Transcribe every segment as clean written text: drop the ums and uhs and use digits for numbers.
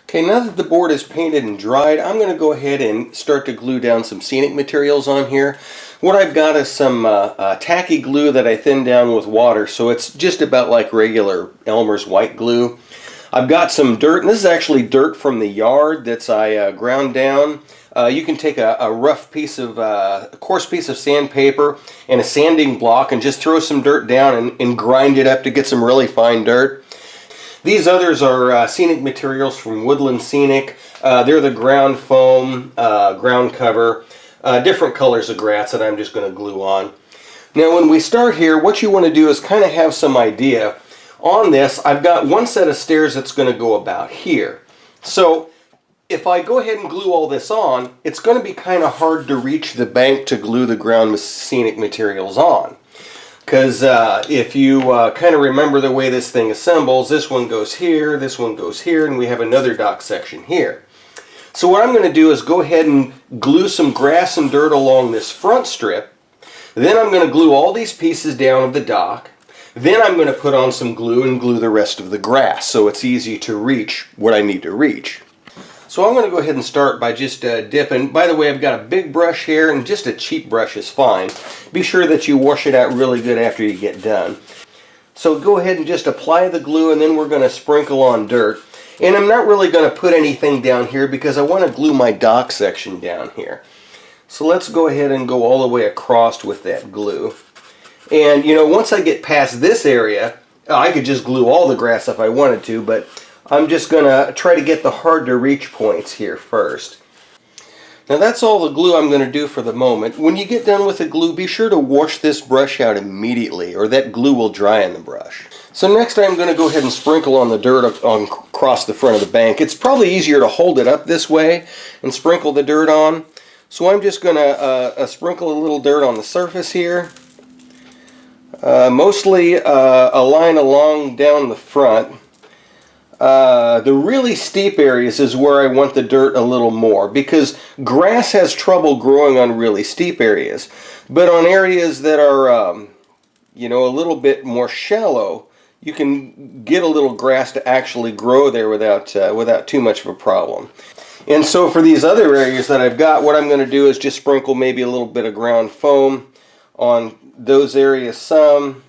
Okay, now that the board is painted and dried, I'm going to go ahead and start to glue down some scenic materials on here. What I've got is some tacky glue that I thinned down with water, so it's just about like regular Elmer's white glue. I've got some dirt, and this is actually dirt from the yard that's I ground down. You can take a rough piece of, a coarse piece of sandpaper and a sanding block and just throw some dirt down and grind it up to get some really fine dirt. These others are scenic materials from Woodland Scenic. They're the ground foam, ground cover, different colors of grass that I'm just going to glue on. Now when we start here, what you want to do is kind of have some idea. On this, I've got one set of stairs that's going to go about here. So if I go ahead and glue all this on, it's going to be kind of hard to reach the bank to glue the ground scenic materials on. Because if you kind of remember the way this thing assembles, this one goes here, and we have another dock section here. So what I'm going to do is go ahead and glue some grass and dirt along this front strip. Then I'm going to glue all these pieces down of the dock. Then I'm going to put on some glue and glue the rest of the grass so it's easy to reach what I need to reach. So I'm going to go ahead and start by just dipping. By the way, I've got a big brush here, and just a cheap brush is fine. Be sure that you wash it out really good after you get done. So go ahead and just apply the glue, and then we're going to sprinkle on dirt. And I'm not really going to put anything down here because I want to glue my dock section down here. So let's go ahead and go all the way across with that glue. And you know, once I get past this area, I could just glue all the grass if I wanted to, but I'm just going to try to get the hard to reach points here first. Now that's all the glue I'm going to do for the moment. When you get done with the glue, be sure to wash this brush out immediately or that glue will dry in the brush. So next I'm going to go ahead and sprinkle on the dirt across the front of the bank. It's probably easier to hold it up this way and sprinkle the dirt on. So I'm just going to sprinkle a little dirt on the surface here. Mostly a line along down the front. The really steep areas is where I want the dirt a little more because grass has trouble growing on really steep areas. But on areas that are, you know, a little bit more shallow, you can get a little grass to actually grow there without too much of a problem. And so for these other areas that I've got, what I'm going to do is just sprinkle maybe a little bit of ground foam on those areas some.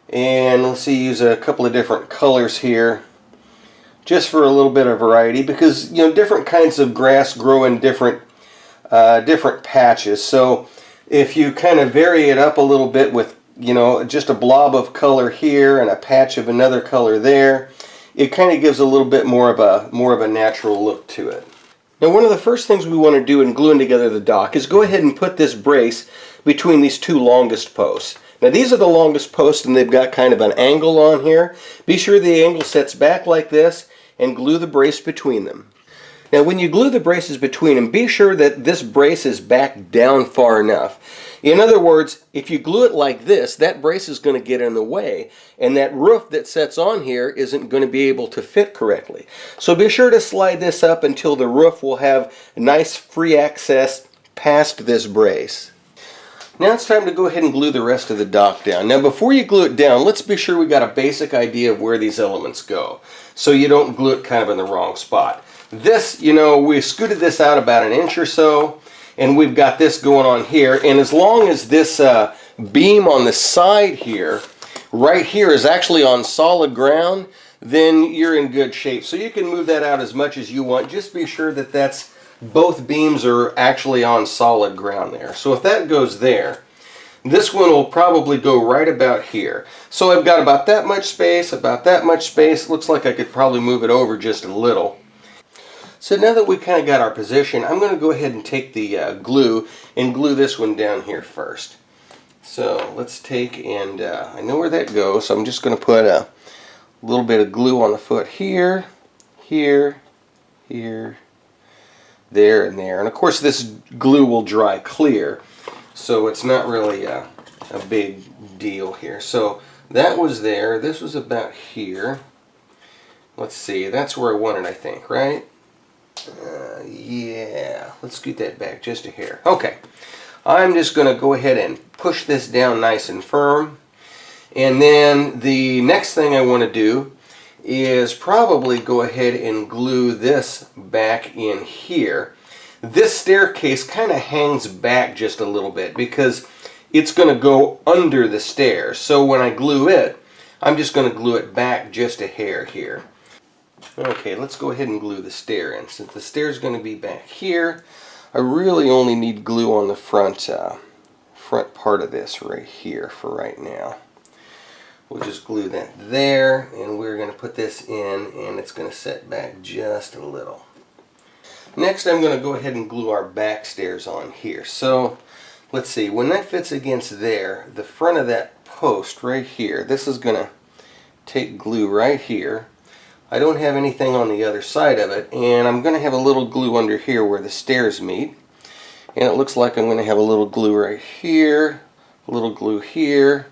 And let's see, use a couple of different colors here, just for a little bit of variety, because you know different kinds of grass grow in different patches. So if you kind of vary it up a little bit with just a blob of color here and a patch of another color there, it kind of gives a little bit more of a natural look to it. Now one of the first things we want to do in gluing together the dock is go ahead and put this brace between these two longest posts. Now these are the longest posts and they've got kind of an angle on here. Be sure the angle sets back like this and glue the brace between them. Now when you glue the braces between them, be sure that this brace is back down far enough. In other words, if you glue it like this, that brace is going to get in the way, and that roof that sets on here isn't going to be able to fit correctly. So be sure to slide this up until the roof will have nice free access past this brace. Now it's time to go ahead and glue the rest of the dock down. Now before you glue it down, let's be sure we got a basic idea of where these elements go, so you don't glue it kind of in the wrong spot. This, we scooted this out about an inch or so, and we've got this going on here, and as long as this beam on the side here, right here, is actually on solid ground, then you're in good shape. So you can move that out as much as you want. Just be sure that both beams are actually on solid ground there. So if that goes there, this one will probably go right about here. So I've got about that much space, Looks like I could probably move it over just a little. So now that we kind of got our position, I'm going to go ahead and take the glue and glue this one down here first. So let's take, and I know where that goes, so I'm just going to put a little bit of glue on the foot here, here, here, there, and there. And of course this glue will dry clear, so it's not really a big deal here. So that was there, this was about here. Let's see, that's where I want it, I think, right? Yeah, let's scoot that back just a hair. Okay, I'm just going to go ahead and push this down nice and firm. And then the next thing I want to do is probably go ahead and glue this back in here. This staircase kind of hangs back just a little bit because it's going to go under the stairs. So when I glue it, I'm just going to glue it back just a hair here. Okay, let's go ahead and glue the stair in. Since the stair is going to be back here, I really only need glue on the front part of this right here for right now. We'll just glue that there, and we're going to put this in, and it's going to set back just a little. Next, I'm going to go ahead and glue our back stairs on here. So, let's see, when that fits against there, the front of that post right here, this is going to take glue right here. I don't have anything on the other side of it, and I'm going to have a little glue under here where the stairs meet. And it looks like I'm going to have a little glue right here, a little glue here,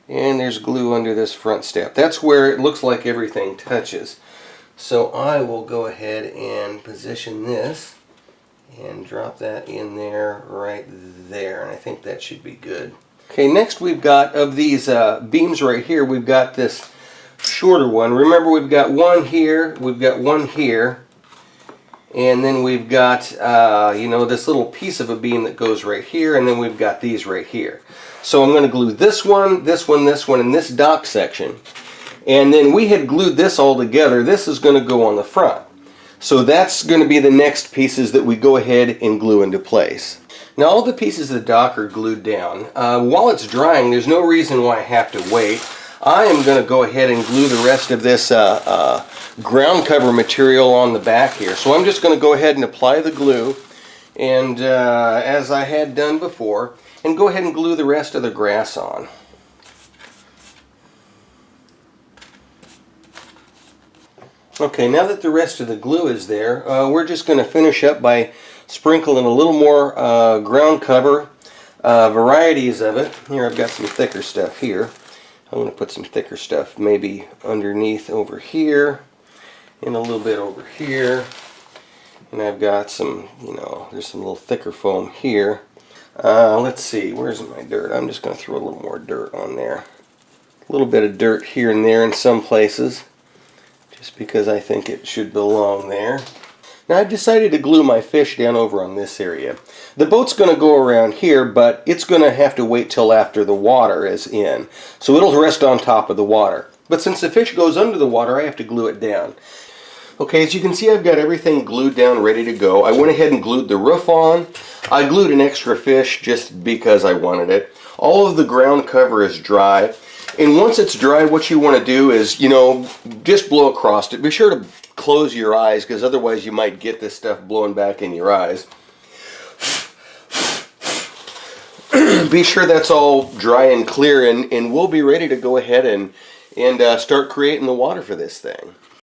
and there's glue under this front step. That's where it looks like everything touches. So I will go ahead and position this and drop that in there right there, and I think that should be good. Okay, next we've got, of these beams right here, we've got this shorter one. Remember, we've got one here, we've got one here, and then we've got you know, this little piece of a beam that goes right here, and then we've got these right here. So I'm going to glue this one, this one, this one, and this dock section. And then we had glued this all together. This is going to go on the front. So that's going to be the next pieces that we go ahead and glue into place. Now all the pieces of the dock are glued down. While it's drying, there's no reason why I have to wait. I am going to go ahead and glue the rest of this ground cover material on the back here. So I'm just going to go ahead and apply the glue, and as I had done before, and go ahead and glue the rest of the grass on. Okay, now that the rest of the glue is there, we're just going to finish up by sprinkling a little more ground cover, varieties of it. Here I've got some thicker stuff here. I'm going to put some thicker stuff maybe underneath over here, and a little bit over here. And I've got some, you know, there's some little thicker foam here. Let's see, where's my dirt? I'm just going to throw a little more dirt on there. A little bit of dirt here and there in some places, just because I think it should belong there. Now I've decided to glue my fish down over on this area. The boat's going to go around here, but it's going to have to wait till after the water is in. So it'll rest on top of the water. But since the fish goes under the water, I have to glue it down. Okay, as you can see, I've got everything glued down, ready to go. I went ahead and glued the roof on. I glued an extra fish just because I wanted it. All of the ground cover is dry. And once it's dry, what you want to do is, you know, just blow across it. Be sure to close your eyes, because otherwise you might get this stuff blowing back in your eyes. Be sure that's all dry and clear, and we'll be ready to go ahead and start creating the water for this thing.